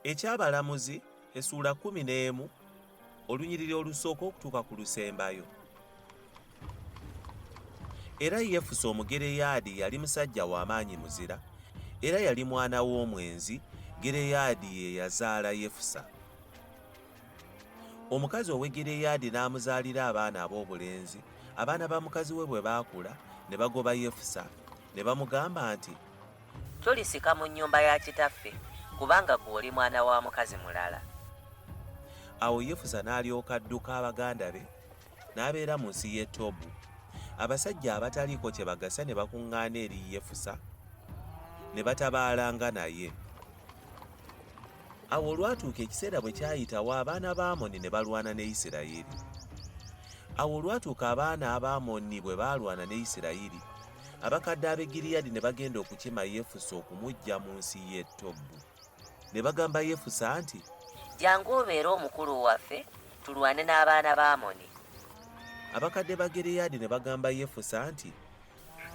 Eky'abalamuzi essuula 11 olunyiriri olusooka okutuuka ku lusembayo. Era Yefusa Omugireyaadi yali musajja wa maanyi muzira, era yali mwana w'omwenzi, Gireyaadi ye yazaala Yefusa. Omukazi ow'e Gireyaadi n'amuzaalira abaana ab'obulenzi. Abaana ba mukazi we bwe baakula ne bagoba Yefusa, ne bamugamba nti, "Tolisika mu nnyumba ya kitaffe, kubanga gw'oli mwana wa mukazi mulala." Awo Yefusa n'alyoka adduka abaganda be, n'abeera mu nsi y'e Tobu. Abasajja abataliiko kye bagasa ne bakuŋŋaana eri Yefusa, ne batabaalanga naye. Awo olwatuuka ekiseera bwe kyayitawo, abaana ba Amoni ne balwana ne Isirayiri. Awo olwatuuka abaana aba Amoni bwe baalwana ne Isirayiri, abakadde ab'e Gireyaadi ne bagenda okukima Yefusa okumuggya mu nsi y'e Tobu. Ne bagamba Yefusa nti, "Jangu obeere omukulu waffe, tulwane n'abaana ba Amoni." Abakadde ba Gireyaadi ne bagamba Yefusa nti,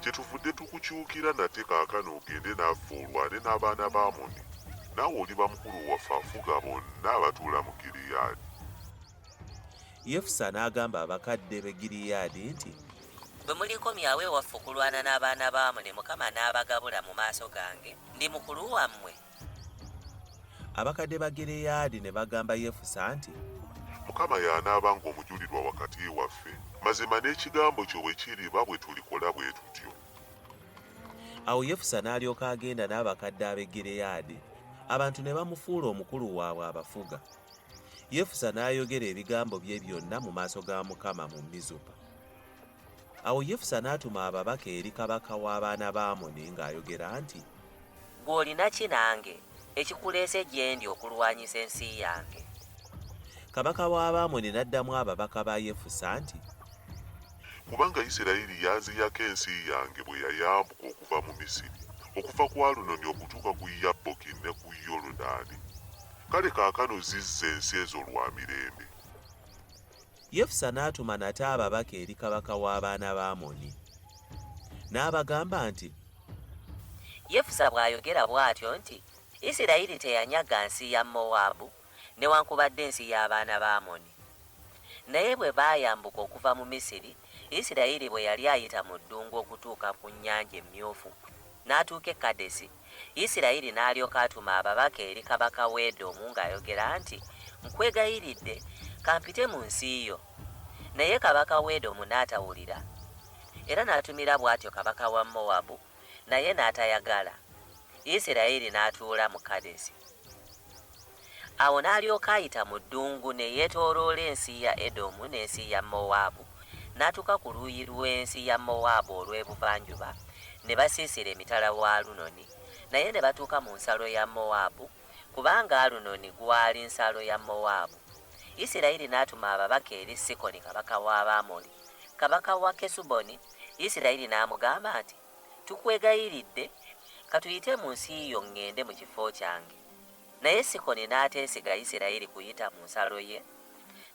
"Kyetuvudde tukukyukira nate kaakano ogende naffe olwane n'abaana ba Amoni. Naawe oliba mukulu waffe afuga bonna abatuula mu Gireyaadi." Yefusa n'agamba abakadde b'e Gireyaadi nti, "Bwe mulikomyawo ewaffe okulwana n'abaana ba Amoni, Mukama n'abagabula mu maaso gange, ndi mukulu wammwe." Abakadde ba Gireyaadi ne bagamba Yefusa nti, "Mukama y'anaabanga omujulirwa wakati waffe, mazima n'ekigambo kyo bwe kiriba bwe tulikola bwe tutyo." Awo Yefusa n'alyoka agenda n'abakadde ab'e Gireyaadi, abantu ne bamufuula omukulu waabwe abafuga. Yefusa n'ayogera ebigambo bye byonna mu maaso ga Mukama mu Mizupa. Awo Yefusa n'atuma ababaka eri kabaka w'abaana ba Amoni ng'ayogera nti, "Gw'olina ki nange ekikuleese gye ndi okulwanyisa ensi yange?" Kabaka w'Abamoni n'addamu ababaka ba Yefusa nti, "Kubanga Isirayiri yanziyako ensi yange bwe yayambuka okuva mu Misiri, okuva ku Alunoni okutuuka ku Yabboki ne ku Yoludaani. Kale kaakano zizza ensi ezo lwa mirembe." Yefusa n'atuma nate ababaka eri kabaka w'abaana ba Amoni. N'abagamba nti, Yefusa bw'ayogera bw'atyo nti, "Isirayiri teyanyaga nsi ya Mowaabu newankubadde ensi y'abaana ba Amoni. Naye bwe baayambuka okuva mu Misiri, Isirayiri bwe yali ayita mu ddungu okutuuka ku Nnyanja Emyufu n'atuuka e Kadesi, Isirayiri n'alyoka atuma ababaka eri kabaka w'Edomu ng'ayogera nti, nkwegayiridde kampite mu nsi yo. Naye kabaka w'Edomu n'atawulira, era n'atumira bw'atyo kabaka wa Mowaabu, naye n'atayagala. Isirayiri n'atuula mu Kadesi. Awo n'alyoka ayita mu ddungu ne yeetooloola ensi ya Edomu n'ensi ya Mowaabu, n'atuuka ku luuyi lw'ensi ya Mowaabu olw'ebuvanjuba, ne basiisira emitala wa Alunoni, naye ne batuuka mu nsalo ya Mowaabu, kubanga Alunoni gwali nsalo ya Mowaabu. Isirayiri n'atuma ababaka eri Sikoni kabaka w'Abamoli, kabaka wa Kesuboni. Isirayiri n'amugamba nti, "Tukwegayiridde, katuyite mu nsi yo ŋŋende mu kifo kyange." Naye Sikoni n'ateesiga Isirayiri kuyita mu nsalo ye.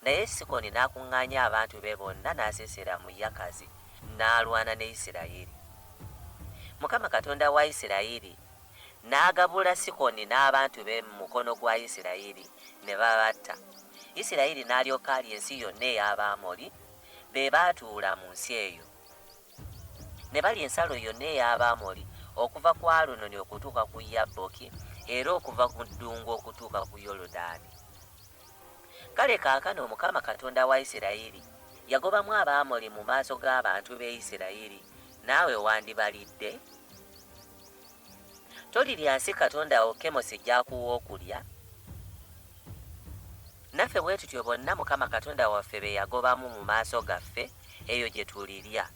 Naye Sikoni n'akuŋŋaanya abantu be bonna n'asiisira mu Yakazi, n'alwana ne Isirayiri. Mukama Katonda wa Isirayiri n'agabula Sikoni n'abantu be mu mukono gwa Isirayiri, ne babatta. Isirayiri n'alyoka alya ensi yonna ey'Abamoli, be baatuula mu nsi eyo. Ne balya ensalo yonna ey'Abamoli okuva ku Alunoni okutuuka ku Yabboki, era okuva ku ddungu okutuuka ku Yoludaani. Kale kaakano Mukama Katonda wa Isirayiri yagobamu Abamoli mu maaso g'abantu b'e Isirayiri, naawe wandibalidde? Tolirya nsi Katonda wo Kemosi gy'akuwa okulya? Naffe bwe tutyo bonna Mukama Katonda waffe be yagobamu mu maaso gaffe, eyo gye tulirya.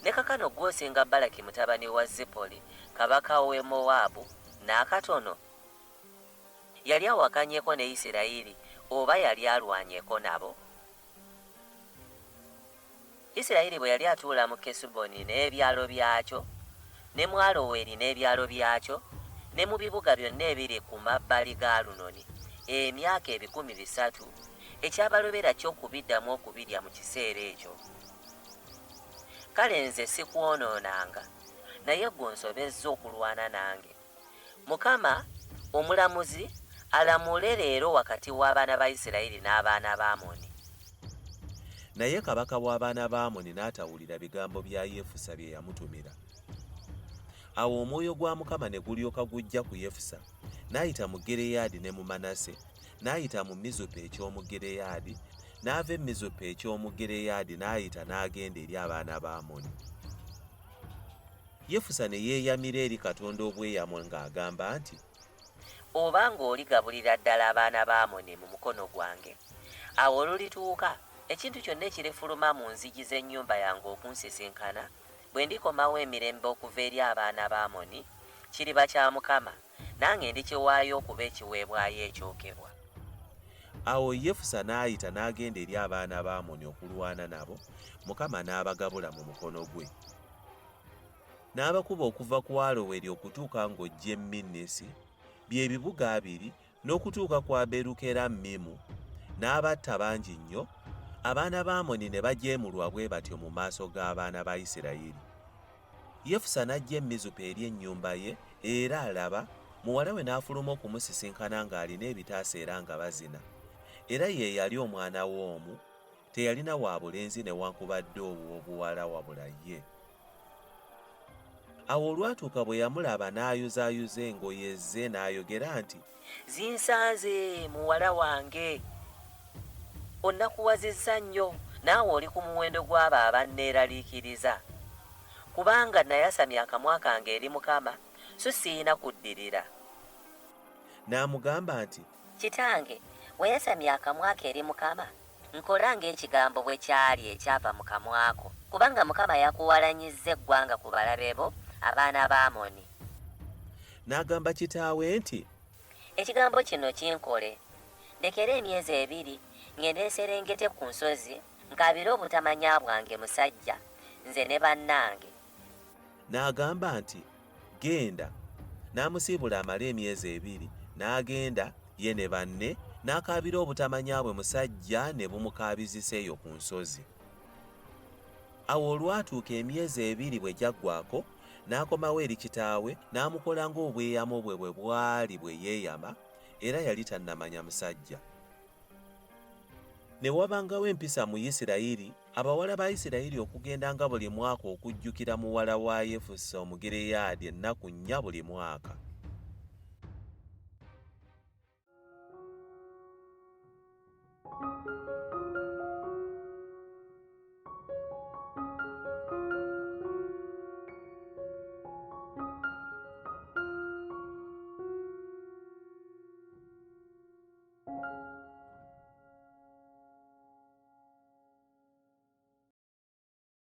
Ne kakano gw'osinga Balaki mutabani wa Zipoli, kabaka w'e Mowaabu, n'akatono? Yali awakanyeeko ne Isirayiri oba yali alwanyeeko nabo? Isirayiri bwe yali atuula mu Kesuboni n'ebyalo byakyo, ne mu Aloweri n'ebyalo byakyo, ne mu bibuga byonna ebiri ku mabbali ga Alunoni, emyaka 300, ekyabalobera ky'okubiddamu okubirya mu kiseera ekyo. Kale nze sikwonoonanga, naye ggwe onsobezza okulwana nange. Mukama omulamuzi alamule leero wakati w'abaana ba Isirayiri n'abaana ba Amoni. Naye kabaka w'abaana ba Amoni n'atawulira bigambo bya Yefusa bye yamutumira. Awo omwoyo gwa Mukama ne gulyoka gujja ku Yefusa, n'ayita mu Gireyaadi ne mu Manase, n'ayita mu Mizupa eky'omu Gireyaadi, n'ava e Mizupa eky'omu Gireyaadi n'ayita n'agenda eri abaana ba Amoni. Yefusa ne yeeyamira eri Katonda obweyamo ng'agamba nti, obanga oligabulira ddala abaana ba Amoni mu mukono gwange, awo olulituuka ekintu kyonna ekirifuluma mu nzigi z'ennyumba yange okunsisinkana, bwe ndikomawo emirembe okuva eri abaana ba Amoni, kiriba kya Mukama, nange ndikiwaayo okuba ekiweebwayo ekyokebwa. Awo Yefusa n'ayita n'agenda eri abaana ba Amoni okulwana nabo, Mukama n'abagabula mu mukono gwe. N'abakuba okuva ku Aloweri okutuuka ng'ojja e Minnisi, bye bibuga 2, n'okutuuka ku Aberukeramimu, n'abatta bangi nnyo. Abaana ba Amoni ne bajeemulwa bwe batyo mu maaso g'abaana ba Isirayiri. Yefusa n'ajja e Mizupa eri ennyumba ye, era alaba, muwala we n'afuluma okumusisinkana ng'alina ebitaasa era nga bazina. Era ye yali omwana we omu, teyalina wabulenzi newankubadde ow'obuwala wabula ye. Awo olwatuuka bwe yamulaba n'ayuzaayuza engoye ze n'ayogera nti, zinsanze muwala wange, onnakuwazizza nnyo, naawe oli ku muwendo gw'abo abanneeraliikiriza. Kubanga nayasamya akamwa kange eri Mukama, so siyina kuddirira. N'amugamba nti, kitange, weyasamya akamwa ke eri Mukama, nkola ng'ekigambo bwe kyali ekyava mu kamwako, kubanga Mukama yakuwalanyizza eggwanga ku balabe bo, abaana ba Amoni. N'agamba kitaawe nti, ekigambo kino kinkole, ndekera emyezi 2 ngende nserengete ku nsozi nkabire obutamanya bwange musajja, nze ne bannange. N'agamba nti, genda. N'amusiibula amale emyezi 2, n'agenda ye ne banne, n'akaabira obutamanya bwe musajja ne bumukaabizisa eyo ku nsozi. Awo olwatuuka emyezi 2 bwe gyaggwaako, n'akomawo eri kitaawe, n'amukola ng'obweyamo bwe bwe bwali bwe yeeyama, era yali tannamanya musajja. Ne wabangawo empisa mu Isirayiri, abawala ba Isirayiri okugenda nga buli mwaka okujjukira muwala wa Yefusa Omugireyaadi ennaku 4 buli mwaka.